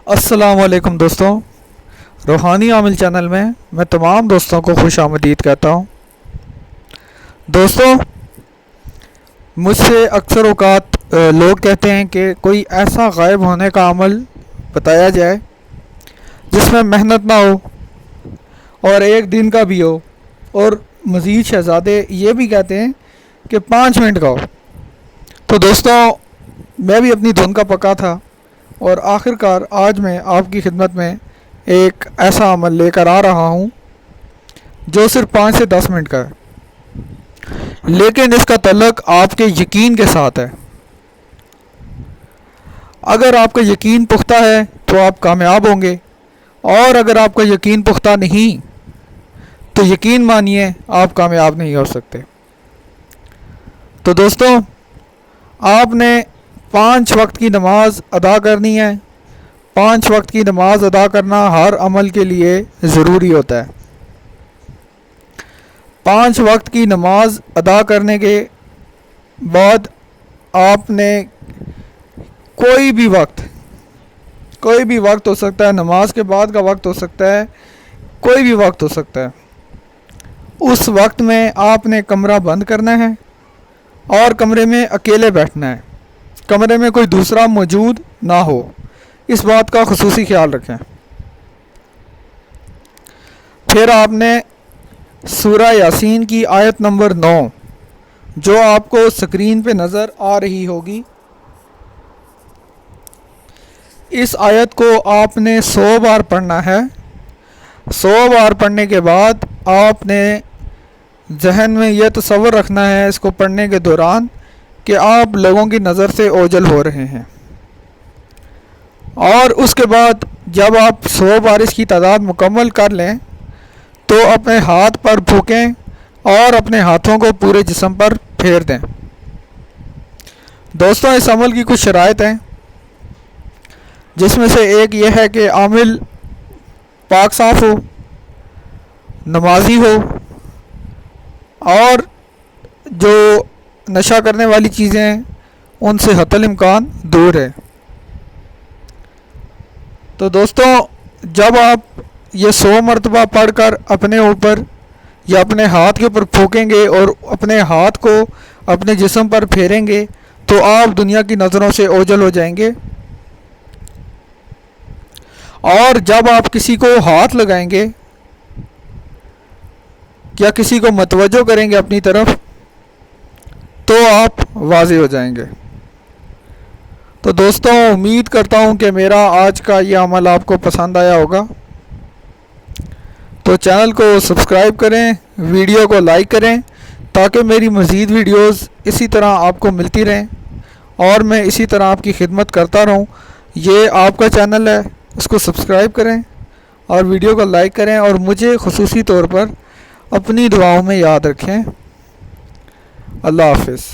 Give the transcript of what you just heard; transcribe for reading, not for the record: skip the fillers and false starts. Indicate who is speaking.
Speaker 1: السلام علیکم دوستوں، روحانی عامل چینل میں میں تمام دوستوں کو خوش آمدید کہتا ہوں۔ دوستوں، مجھ سے اکثر اوقات لوگ کہتے ہیں کہ کوئی ایسا غائب ہونے کا عمل بتایا جائے جس میں محنت نہ ہو اور ایک دن کا بھی ہو، اور مزید شہزادے یہ بھی کہتے ہیں کہ 5 منٹ کا ہو۔ تو دوستوں، میں بھی اپنی دھن کا پکا تھا، اور آخر کار آج میں آپ کی خدمت میں ایک ایسا عمل لے کر آ رہا ہوں جو صرف 5 سے 10 منٹ کا ہے، لیکن اس کا تعلق آپ کے یقین کے ساتھ ہے۔ اگر آپ کا یقین پختہ ہے تو آپ کامیاب ہوں گے، اور اگر آپ کا یقین پختہ نہیں تو یقین مانیے آپ کامیاب نہیں ہو سکتے۔ تو دوستوں، آپ نے 5 وقت کی نماز ادا کرنی ہے۔ 5 وقت کی نماز ادا کرنا ہر عمل کے لیے ضروری ہوتا ہے۔ 5 وقت کی نماز ادا کرنے کے بعد آپ نے کوئی بھی وقت ہو سکتا ہے، نماز کے بعد کا وقت ہو سکتا ہے، کوئی بھی وقت ہو سکتا ہے، اس وقت میں آپ نے کمرہ بند کرنا ہے اور کمرے میں اکیلے بیٹھنا ہے۔ کمرے میں کوئی دوسرا موجود نہ ہو، اس بات کا خصوصی خیال رکھیں۔ پھر آپ نے سورہ یاسین کی آیت نمبر 9 جو آپ کو سکرین پہ نظر آ رہی ہوگی، اس آیت کو آپ نے 100 بار پڑھنا ہے۔ 100 بار پڑھنے کے بعد آپ نے ذہن میں یہ تصور رکھنا ہے اس کو پڑھنے کے دوران کہ آپ لوگوں کی نظر سے اوجھل ہو رہے ہیں، اور اس کے بعد جب آپ 100 بار اس کی تعداد مکمل کر لیں تو اپنے ہاتھ پر پھونکیں اور اپنے ہاتھوں کو پورے جسم پر پھیر دیں۔ دوستوں، اس عمل کی کچھ شرائط ہیں، جس میں سے ایک یہ ہے کہ عامل پاک صاف ہو، نمازی ہو، اور جو نشہ کرنے والی چیزیں ہیں ان سے حتی الامکان دور ہے۔ تو دوستوں، جب آپ یہ 100 مرتبہ پڑھ کر اپنے اوپر یا اپنے ہاتھ کے اوپر پھونکیں گے اور اپنے ہاتھ کو اپنے جسم پر پھیریں گے تو آپ دنیا کی نظروں سے اوجھل ہو جائیں گے، اور جب آپ کسی کو ہاتھ لگائیں گے یا کسی کو متوجہ کریں گے اپنی طرف تو آپ واضح ہو جائیں گے۔ تو دوستوں، امید کرتا ہوں کہ میرا آج کا یہ عمل آپ کو پسند آیا ہوگا۔ تو چینل کو سبسکرائب کریں، ویڈیو کو لائک کریں تاکہ میری مزید ویڈیوز اسی طرح آپ کو ملتی رہیں اور میں اسی طرح آپ کی خدمت کرتا رہوں۔ یہ آپ کا چینل ہے، اس کو سبسکرائب کریں اور ویڈیو کو لائک کریں، اور مجھے خصوصی طور پر اپنی دعاؤں میں یاد رکھیں۔ اللہ حافظ۔